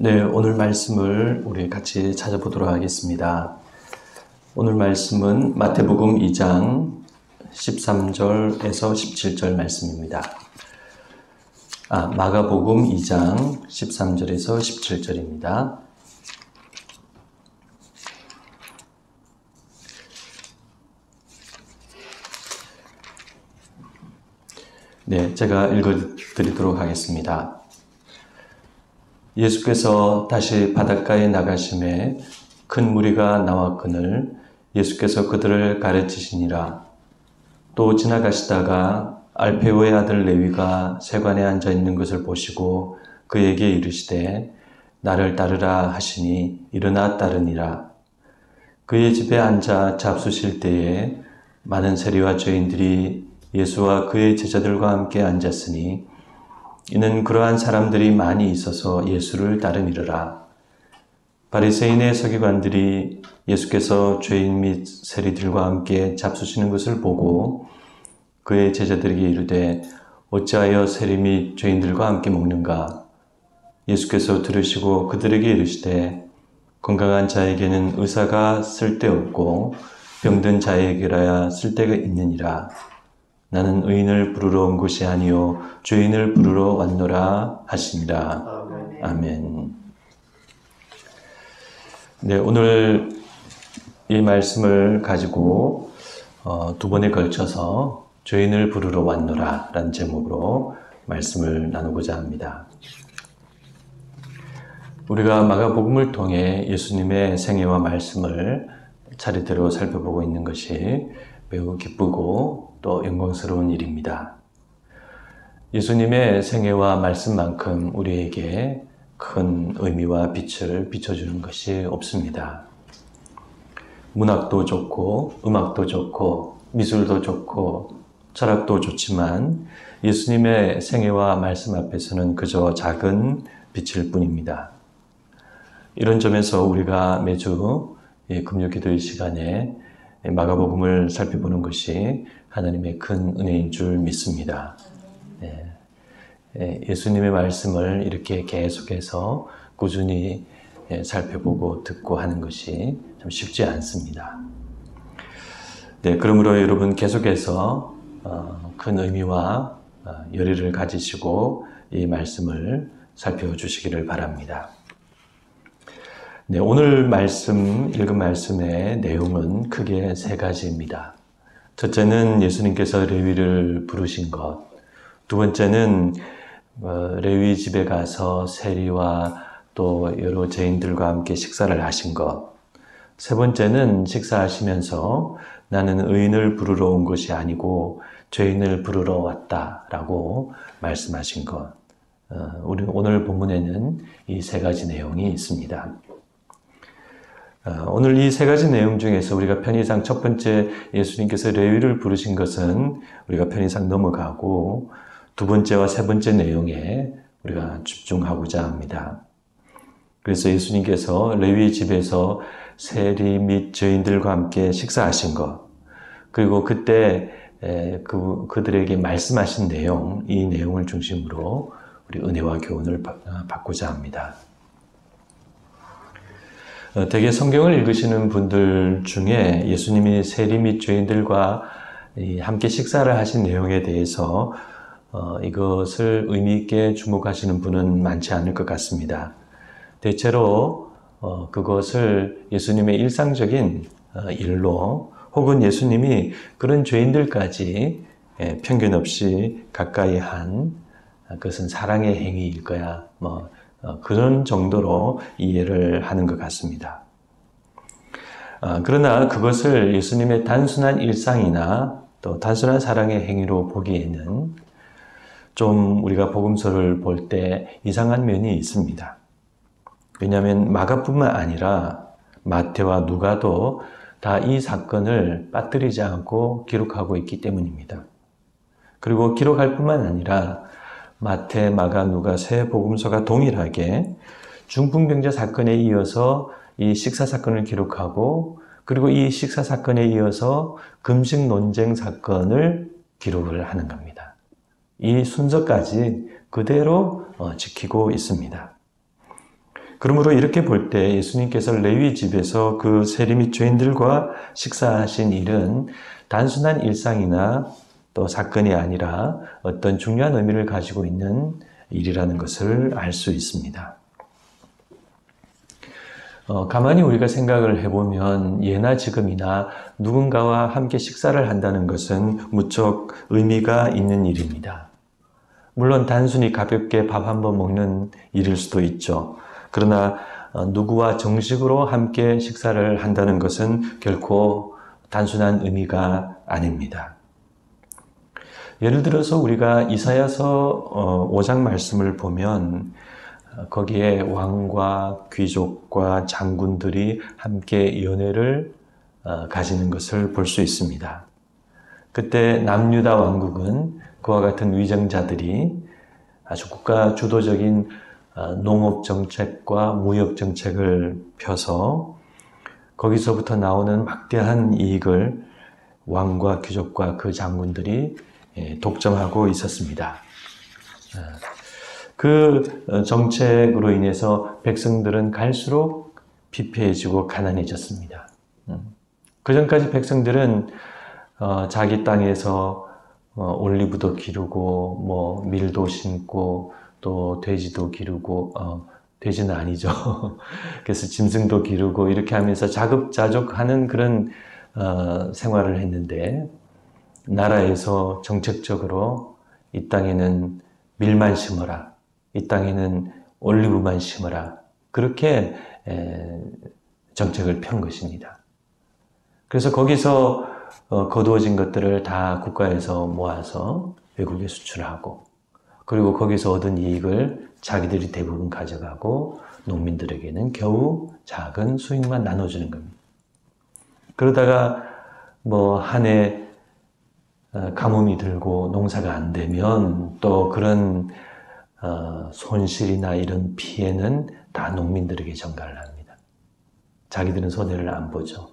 네, 오늘 말씀을 우리 같이 찾아보도록 하겠습니다. 오늘 말씀은 마태복음 2장 13절에서 17절 말씀입니다. 마가복음 2장 13절에서 17절입니다. 네, 제가 읽어드리도록 하겠습니다. 예수께서 다시 바닷가에 나가심에 큰 무리가 나왔거늘 예수께서 그들을 가르치시니라. 또 지나가시다가 알페오의 아들 레위가 세관에 앉아 있는 것을 보시고 그에게 이르시되 나를 따르라 하시니 일어나 따르니라. 그의 집에 앉아 잡수실 때에 많은 세리와 죄인들이 예수와 그의 제자들과 함께 앉았으니 이는 그러한 사람들이 많이 있어서 예수를 따르니라. 바리새인의 서기관들이 예수께서 죄인 및 세리들과 함께 잡수시는 것을 보고 그의 제자들에게 이르되 어찌하여 세리 및 죄인들과 함께 먹는가? 예수께서 들으시고 그들에게 이르시되 건강한 자에게는 의사가 쓸데없고 병든 자에게라야 쓸데가 있느니라. 나는 의인을 부르러 온 것이 아니요 죄인을 부르러 왔노라 하시니라. 아멘. 네, 오늘 이 말씀을 가지고 두 번에 걸쳐서 죄인을 부르러 왔노라 라는 제목으로 말씀을 나누고자 합니다. 우리가 마가복음을 통해 예수님의 생애와 말씀을 차례대로 살펴보고 있는 것이 매우 기쁘고 또 영광스러운 일입니다. 예수님의 생애와 말씀만큼 우리에게 큰 의미와 빛을 비춰주는 것이 없습니다. 문학도 좋고 음악도 좋고 미술도 좋고 철학도 좋지만 예수님의 생애와 말씀 앞에서는 그저 작은 빛일 뿐입니다. 이런 점에서 우리가 매주 금요기도의 시간에 마가복음을 살펴보는 것이 하나님의 큰 은혜인 줄 믿습니다. 예수님의 말씀을 이렇게 계속해서 꾸준히 살펴보고 듣고 하는 것이 참 쉽지 않습니다. 네, 그러므로 여러분 계속해서 큰 의미와 열의를 가지시고 이 말씀을 살펴주시기를 바랍니다. 네, 오늘 읽은 말씀의 내용은 크게 세 가지입니다. 첫째는 예수님께서 레위를 부르신 것, 두 번째는 레위 집에 가서 세리와 또 여러 죄인들과 함께 식사를 하신 것, 세 번째는 식사하시면서 나는 의인을 부르러 온 것이 아니고 죄인을 부르러 왔다라고 말씀하신 것. 오늘 본문에는 이 세 가지 내용이 있습니다. 오늘 이 세 가지 내용 중에서 우리가 편의상 첫 번째 예수님께서 레위를 부르신 것은 우리가 편의상 넘어가고 두 번째와 세 번째 내용에 우리가 집중하고자 합니다. 그래서 예수님께서 레위 집에서 세리 및 죄인들과 함께 식사하신 것, 그리고 그때 그들에게 말씀하신 내용, 이 내용을 중심으로 우리 은혜와 교훈을 받고자 합니다. 대개 성경을 읽으시는 분들 중에 예수님이 세리 및 죄인들과 함께 식사를 하신 내용에 대해서 이것을 의미 있게 주목하시는 분은 많지 않을 것 같습니다. 대체로 그것을 예수님의 일상적인 일로 혹은 예수님이 그런 죄인들까지 편견 없이 가까이 한 그것은 사랑의 행위일 거야, 그런 정도로 이해를 하는 것 같습니다. 그러나 그것을 예수님의 단순한 일상이나 또 단순한 사랑의 행위로 보기에는 좀 우리가 복음서를 볼 때 이상한 면이 있습니다. 왜냐하면 마가뿐만 아니라 마태와 누가도 다 이 사건을 빠뜨리지 않고 기록하고 있기 때문입니다. 그리고 기록할 뿐만 아니라 마태, 마가, 누가 세 복음서가 동일하게 중풍병자 사건에 이어서 이 식사 사건을 기록하고 그리고 이 식사 사건에 이어서 금식 논쟁 사건을 기록을 하는 겁니다. 이 순서까지 그대로 지키고 있습니다. 그러므로 이렇게 볼 때 예수님께서 레위 집에서 그 세리 죄인들과 식사하신 일은 단순한 일상이나 또 사건이 아니라 어떤 중요한 의미를 가지고 있는 일이라는 것을 알 수 있습니다. 가만히 우리가 생각을 해보면 예나 지금이나 누군가와 함께 식사를 한다는 것은 무척 의미가 있는 일입니다. 물론 단순히 가볍게 밥 한 번 먹는 일일 수도 있죠. 그러나 누구와 정식으로 함께 식사를 한다는 것은 결코 단순한 의미가 아닙니다. 예를 들어서 우리가 이사야서 5장 말씀을 보면 거기에 왕과 귀족과 장군들이 함께 연회를 가지는 것을 볼 수 있습니다. 그때 남유다 왕국은 그와 같은 위정자들이 아주 국가 주도적인 농업 정책과 무역 정책을 펴서 거기서부터 나오는 막대한 이익을 왕과 귀족과 그 장군들이 독점하고 있었습니다. 그 정책으로 인해서 백성들은 갈수록 피폐해지고 가난해졌습니다. 그 전까지 백성들은 자기 땅에서 올리브도 기르고 뭐 밀도 심고 또 돼지도 기르고 돼지는 아니죠. 그래서 짐승도 기르고 이렇게 하면서 자급자족하는 그런 생활을 했는데 나라에서 정책적으로 이 땅에는 밀만 심어라, 이 땅에는 올리브만 심어라, 그렇게 정책을 편 것입니다. 그래서 거기서 거두어진 것들을 다 국가에서 모아서 외국에 수출하고 그리고 거기서 얻은 이익을 자기들이 대부분 가져가고 농민들에게는 겨우 작은 수익만 나눠주는 겁니다. 그러다가 뭐 한 해 가뭄이 들고 농사가 안 되면 또 그런 손실이나 이런 피해는 다 농민들에게 전가를 합니다. 자기들은 손해를 안 보죠.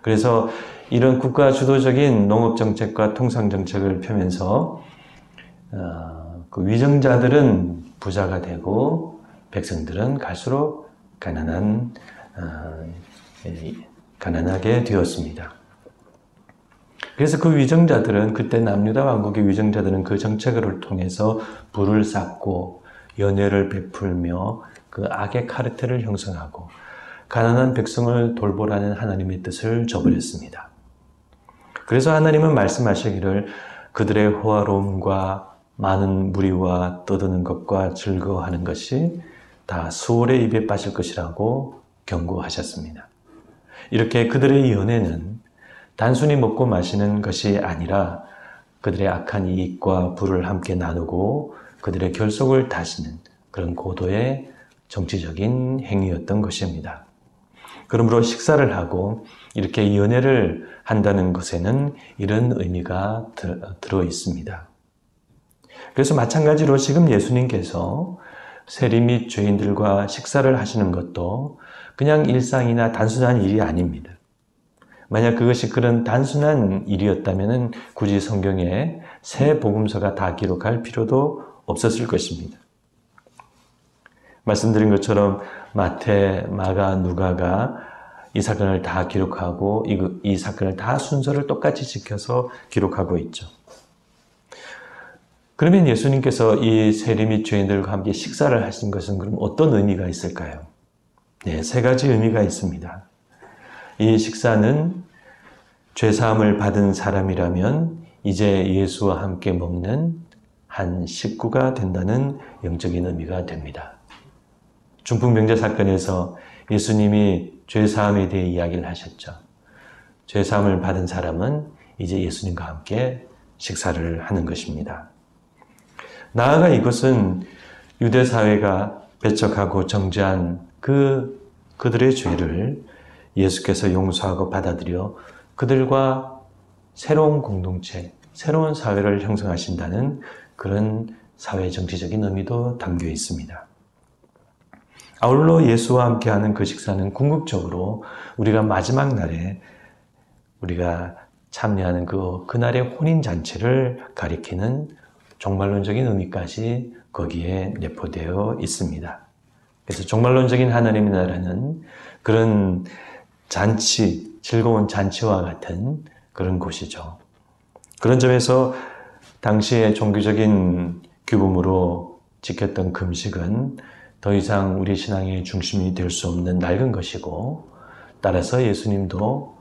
그래서 이런 국가 주도적인 농업정책과 통상정책을 펴면서 그 위정자들은 부자가 되고 백성들은 갈수록 가난하게 되었습니다. 그래서 그 위정자들은 그때 남유다 왕국의 위정자들은 그 정책을 통해서 부를 쌓고 연회를 베풀며 그 악의 카르텔을 형성하고 가난한 백성을 돌보라는 하나님의 뜻을 저버렸습니다. 그래서 하나님은 말씀하시기를 그들의 호화로움과 많은 무리와 떠드는 것과 즐거워하는 것이 다 수월의 입에 빠질 것이라고 경고하셨습니다. 이렇게 그들의 연회는 단순히 먹고 마시는 것이 아니라 그들의 악한 이익과 부를 함께 나누고 그들의 결속을 다지는 그런 고도의 정치적인 행위였던 것입니다. 그러므로 식사를 하고 이렇게 연회를 한다는 것에는 이런 의미가 들어 있습니다. 그래서 마찬가지로 지금 예수님께서 세리 및 죄인들과 식사를 하시는 것도 그냥 일상이나 단순한 일이 아닙니다. 만약 그것이 그런 단순한 일이었다면 굳이 성경에 새 복음서가 다 기록할 필요도 없었을 것입니다. 말씀드린 것처럼 마태, 마가, 누가가 이 사건을 다 기록하고 이 사건을 다 순서를 똑같이 지켜서 기록하고 있죠. 그러면 예수님께서 이 세리 및 죄인들과 함께 식사를 하신 것은 그럼 어떤 의미가 있을까요? 네, 세 가지 의미가 있습니다. 이 식사는 죄사함을 받은 사람이라면 이제 예수와 함께 먹는 한 식구가 된다는 영적인 의미가 됩니다. 중풍병자 사건에서 예수님이 죄사함에 대해 이야기를 하셨죠. 죄사함을 받은 사람은 이제 예수님과 함께 식사를 하는 것입니다. 나아가 이것은 유대사회가 배척하고 정죄한 그들의 죄를 예수께서 용서하고 받아들여 그들과 새로운 공동체, 새로운 사회를 형성하신다는 그런 사회 정치적인 의미도 담겨 있습니다. 아울러 예수와 함께하는 그 식사는 궁극적으로 우리가 마지막 날에 우리가 참여하는 그날의 혼인잔치를 가리키는 종말론적인 의미까지 거기에 내포되어 있습니다. 그래서 종말론적인 하나님의 나라는 그런 잔치, 즐거운 잔치와 같은 그런 곳이죠. 그런 점에서 당시의 종교적인 규범으로 지켰던 금식은 더 이상 우리 신앙의 중심이 될 수 없는 낡은 것이고, 따라서 예수님도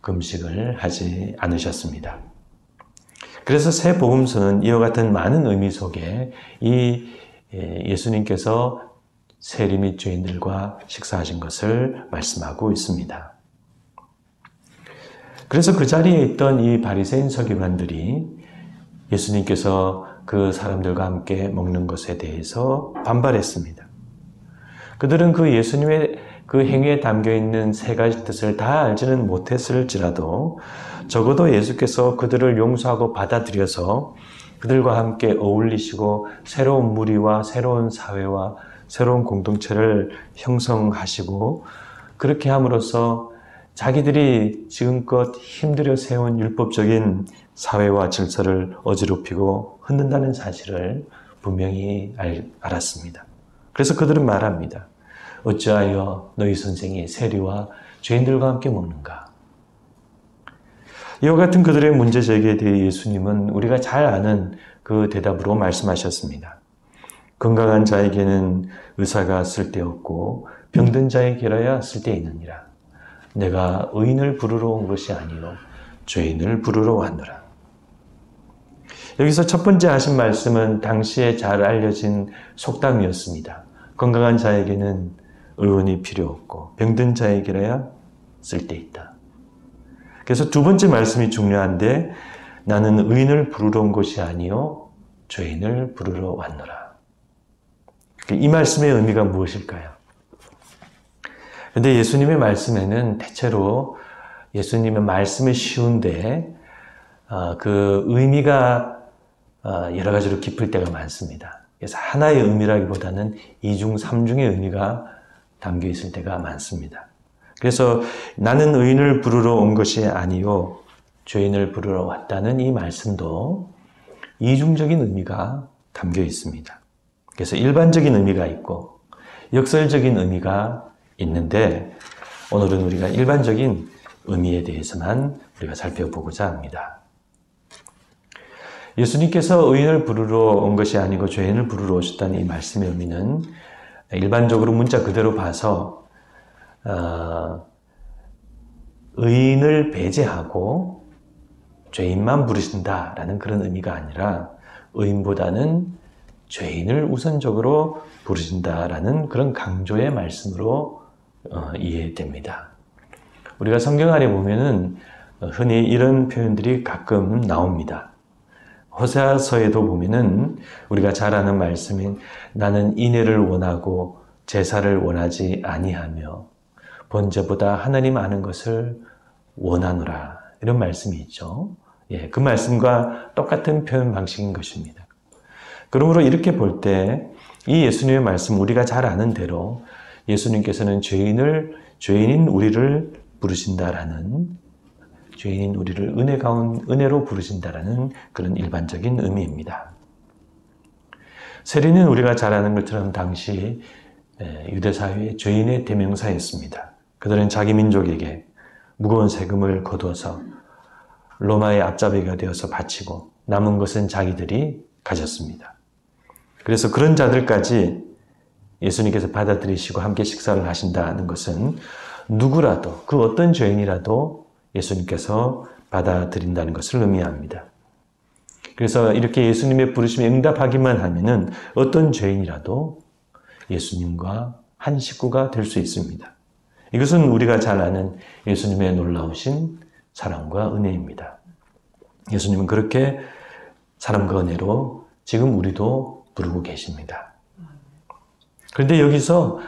금식을 하지 않으셨습니다. 그래서 새 복음서는 이와 같은 많은 의미 속에 이 예수님께서 세리 및 죄인들과 식사하신 것을 말씀하고 있습니다. 그래서 그 자리에 있던 이 바리새인 서기관들이 예수님께서 그 사람들과 함께 먹는 것에 대해서 반발했습니다. 그들은 그 예수님의 그 행위에 담겨있는 세 가지 뜻을 다 알지는 못했을지라도 적어도 예수께서 그들을 용서하고 받아들여서 그들과 함께 어울리시고 새로운 무리와 새로운 사회와 새로운 공동체를 형성하시고, 그렇게 함으로써 자기들이 지금껏 힘들여 세운 율법적인 사회와 질서를 어지럽히고 흔든다는 사실을 분명히 알았습니다. 그래서 그들은 말합니다. 어찌하여 너희 선생이 세리와 죄인들과 함께 먹는가? 이와 같은 그들의 문제 제기에 대해 예수님은 우리가 잘 아는 그 대답으로 말씀하셨습니다. 건강한 자에게는 의사가 쓸데없고 병든 자에게라야 쓸데있느니라. 내가 의인을 부르러 온 것이 아니요 죄인을 부르러 왔노라. 여기서 첫 번째 하신 말씀은 당시에 잘 알려진 속담이었습니다. 건강한 자에게는 의원이 필요 없고 병든 자에게라야 쓸데있다. 그래서 두 번째 말씀이 중요한데, 나는 의인을 부르러 온 것이 아니요 죄인을 부르러 왔노라. 이 말씀의 의미가 무엇일까요? 근데 예수님의 말씀에는 대체로 예수님의 말씀이 쉬운데 그 의미가 여러 가지로 깊을 때가 많습니다. 그래서 하나의 의미라기보다는 이중, 삼중의 의미가 담겨 있을 때가 많습니다. 그래서 나는 의인을 부르러 온 것이 아니요 죄인을 부르러 왔다는 이 말씀도 이중적인 의미가 담겨 있습니다. 그래서 일반적인 의미가 있고 역설적인 의미가 있는데, 오늘은 우리가 일반적인 의미에 대해서만 우리가 살펴보고자 합니다. 예수님께서 의인을 부르러 온 것이 아니고 죄인을 부르러 오셨다는 이 말씀의 의미는 일반적으로 문자 그대로 봐서 의인을 배제하고 죄인만 부르신다라는 그런 의미가 아니라 의인보다는 죄인을 우선적으로 부르신다라는 그런 강조의 말씀으로 이해됩니다. 우리가 성경 안에 보면은 흔히 이런 표현들이 가끔 나옵니다. 호세아서에도 보면은 우리가 잘 아는 말씀인 나는 인애를 원하고 제사를 원하지 아니하며 번제보다 하나님 아는 것을 원하노라, 이런 말씀이 있죠. 그 말씀과 똑같은 표현 방식인 것입니다. 그러므로 이렇게 볼 때 이 예수님의 말씀, 우리가 잘 아는 대로 예수님께서는 죄인인 우리를 부르신다라는, 죄인인 우리를 은혜로 부르신다라는 그런 일반적인 의미입니다. 세리는 우리가 잘 아는 것처럼 당시 유대사회의 죄인의 대명사였습니다. 그들은 자기 민족에게 무거운 세금을 거두어서 로마의 앞잡이가 되어서 바치고 남은 것은 자기들이 가졌습니다. 그래서 그런 자들까지 예수님께서 받아들이시고 함께 식사를 하신다는 것은 누구라도, 그 어떤 죄인이라도 예수님께서 받아들인다는 것을 의미합니다. 그래서 이렇게 예수님의 부르심에 응답하기만 하면은 어떤 죄인이라도 예수님과 한 식구가 될 수 있습니다. 이것은 우리가 잘 아는 예수님의 놀라우신 사랑과 은혜입니다. 예수님은 그렇게 사랑과 은혜로 지금 우리도 부르고 계십니다. 그런데 여기서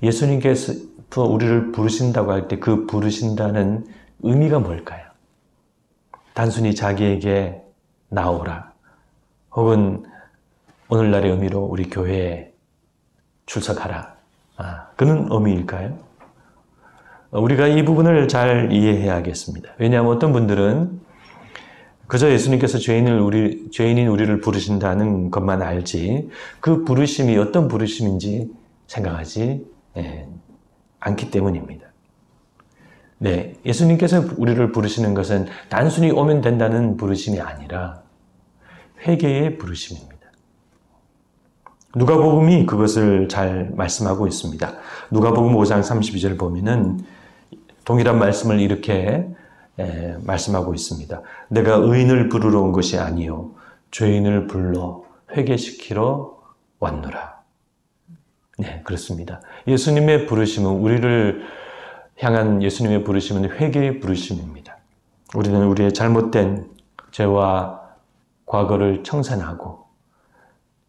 예수님께서 우리를 부르신다고 할 때 그 부르신다는 의미가 뭘까요? 단순히 자기에게 나오라, 혹은 오늘날의 의미로 우리 교회에 출석하라, 그런 의미일까요? 우리가 이 부분을 잘 이해해야겠습니다. 왜냐하면 어떤 분들은 그저 예수님께서 죄인인 우리를 부르신다는 것만 알지 그 부르심이 어떤 부르심인지 생각하지 않기 때문입니다. 네, 예수님께서 우리를 부르시는 것은 단순히 오면 된다는 부르심이 아니라 회개의 부르심입니다. 누가복음이 그것을 잘 말씀하고 있습니다. 누가복음 5장 32절 보면은 동일한 말씀을 이렇게 말씀하고 있습니다. 내가 의인을 부르러 온 것이 아니요 죄인을 불러 회개시키러 왔노라. 네, 그렇습니다. 예수님의 부르심은 우리를 향한 예수님의 부르심은 회개의 부르심입니다. 우리는 우리의 잘못된 죄와 과거를 청산하고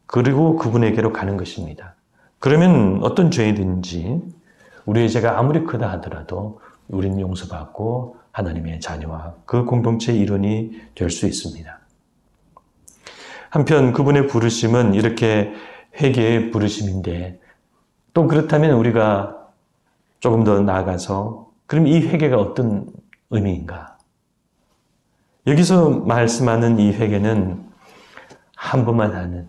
그리고 그분에게로 가는 것입니다. 그러면 어떤 죄이든지 우리의 죄가 아무리 크다 하더라도 우리는 용서받고 하나님의 자녀와 그 공동체의 일원이 될 수 있습니다. 한편 그분의 부르심은 이렇게 회개의 부르심인데 또 그렇다면 우리가 조금 더 나아가서 그럼 이 회개가 어떤 의미인가? 여기서 말씀하는 이 회개는 한 번만 하는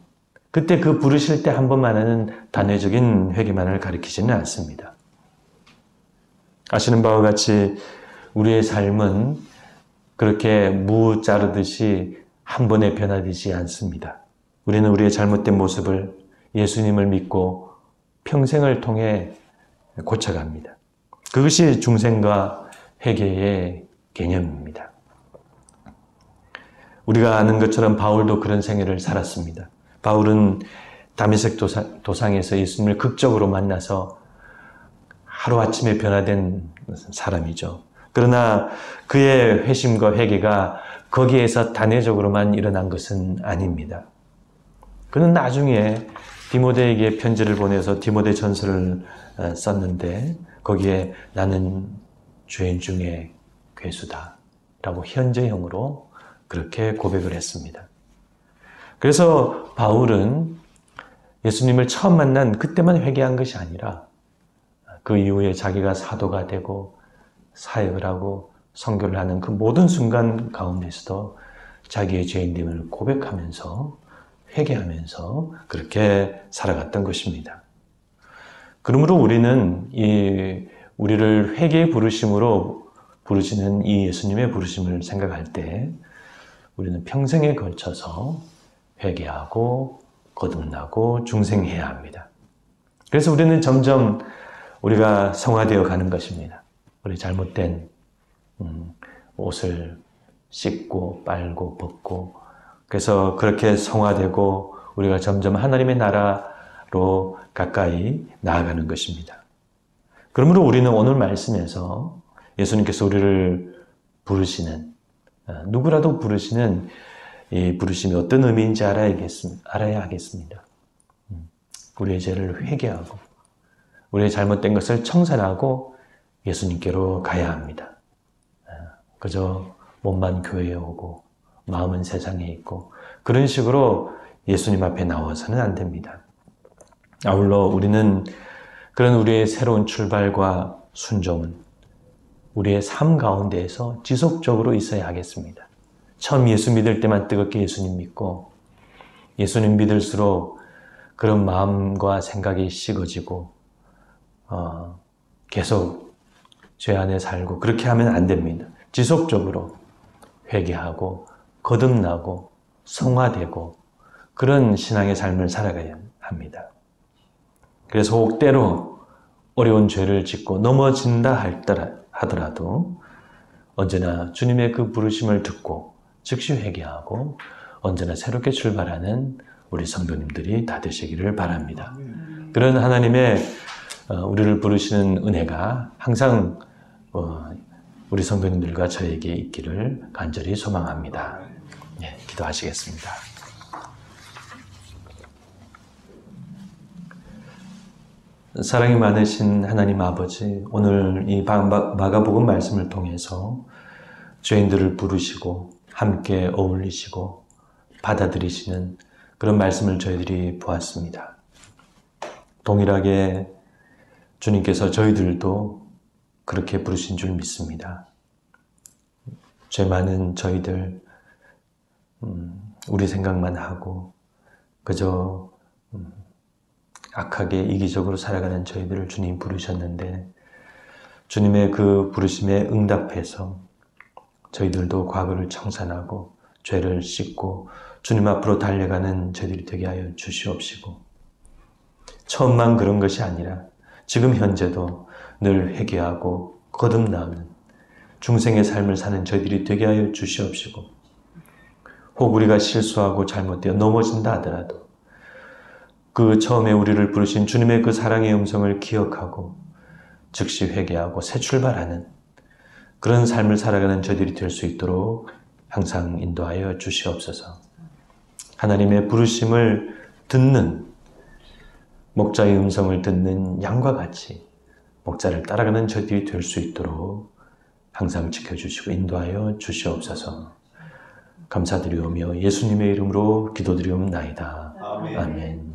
그때 그 부르실 때 한 번만 하는 단회적인 회개만을 가리키지는 않습니다. 아시는 바와 같이 우리의 삶은 그렇게 무 자르듯이 한 번에 변화되지 않습니다. 우리는 우리의 잘못된 모습을 예수님을 믿고 평생을 통해 고쳐갑니다. 그것이 중생과 회개의 개념입니다. 우리가 아는 것처럼 바울도 그런 생애를 살았습니다. 바울은 다메섹 도상에서 예수님을 극적으로 만나서 하루아침에 변화된 사람이죠. 그러나 그의 회심과 회개가 거기에서 단회적으로만 일어난 것은 아닙니다. 그는 나중에 디모데에게 편지를 보내서 디모데 전서를 썼는데 거기에 나는 죄인 중에 괴수다 라고 현재형으로 그렇게 고백을 했습니다. 그래서 바울은 예수님을 처음 만난 그때만 회개한 것이 아니라 그 이후에 자기가 사도가 되고 사역을 하고 선교를 하는 그 모든 순간 가운데서도 자기의 죄인됨을 고백하면서 회개하면서 그렇게 살아갔던 것입니다. 그러므로 우리는 우리를 회개의 부르심으로 부르시는 이 예수님의 부르심을 생각할 때 우리는 평생에 걸쳐서 회개하고 거듭나고 중생해야 합니다. 그래서 우리는 점점 우리가 성화되어 가는 것입니다. 우리 잘못된 옷을 씻고 빨고 벗고 그래서 그렇게 성화되고 우리가 점점 하나님의 나라로 가까이 나아가는 것입니다. 그러므로 우리는 오늘 말씀에서 예수님께서 우리를 부르시는 누구라도 부르시는 이 부르심이 어떤 의미인지 알아야 하겠습니다. 우리의 죄를 회개하고 우리의 잘못된 것을 청산하고 예수님께로 가야 합니다. 그저 몸만 교회에 오고 마음은 세상에 있고 그런 식으로 예수님 앞에 나와서는 안 됩니다. 아울러 우리는 그런 우리의 새로운 출발과 순종은 우리의 삶 가운데에서 지속적으로 있어야 하겠습니다. 처음 예수 믿을 때만 뜨겁게 예수님 믿고 예수님 믿을수록 그런 마음과 생각이 식어지고 계속 죄 안에 살고 그렇게 하면 안 됩니다. 지속적으로 회개하고 거듭나고 성화되고 그런 신앙의 삶을 살아가야 합니다. 그래서 혹 때로 어려운 죄를 짓고 넘어진다 하더라도 언제나 주님의 그 부르심을 듣고 즉시 회개하고 언제나 새롭게 출발하는 우리 성도님들이 다 되시기를 바랍니다. 그런 하나님의 우리를 부르시는 은혜가 항상 우리 성도님들과 저에게 있기를 간절히 소망합니다. 네, 기도하시겠습니다. 사랑이 많으신 하나님 아버지, 오늘 이 마가복음 말씀을 통해서 죄인들을 부르시고 함께 어울리시고 받아들이시는 그런 말씀을 저희들이 보았습니다. 동일하게 주님께서 저희들도 그렇게 부르신 줄 믿습니다. 죄 많은 저희들 우리 생각만 하고 그저 악하게 이기적으로 살아가는 저희들을 주님 부르셨는데 주님의 그 부르심에 응답해서 저희들도 과거를 청산하고 죄를 씻고 주님 앞으로 달려가는 저희들이 되게 하여 주시옵시고 처음만 그런 것이 아니라 지금 현재도 늘 회개하고 거듭나는 중생의 삶을 사는 저희들이 되게 하여 주시옵시고 혹 우리가 실수하고 잘못되어 넘어진다 하더라도 그 처음에 우리를 부르신 주님의 그 사랑의 음성을 기억하고 즉시 회개하고 새 출발하는 그런 삶을 살아가는 저희들이 될 수 있도록 항상 인도하여 주시옵소서. 하나님의 부르심을 듣는 목자의 음성을 듣는 양과 같이 목자를 따라가는 저희들이 될 수 있도록 항상 지켜주시고 인도하여 주시옵소서. 감사드리오며 예수님의 이름으로 기도드리옵나이다. 아멘.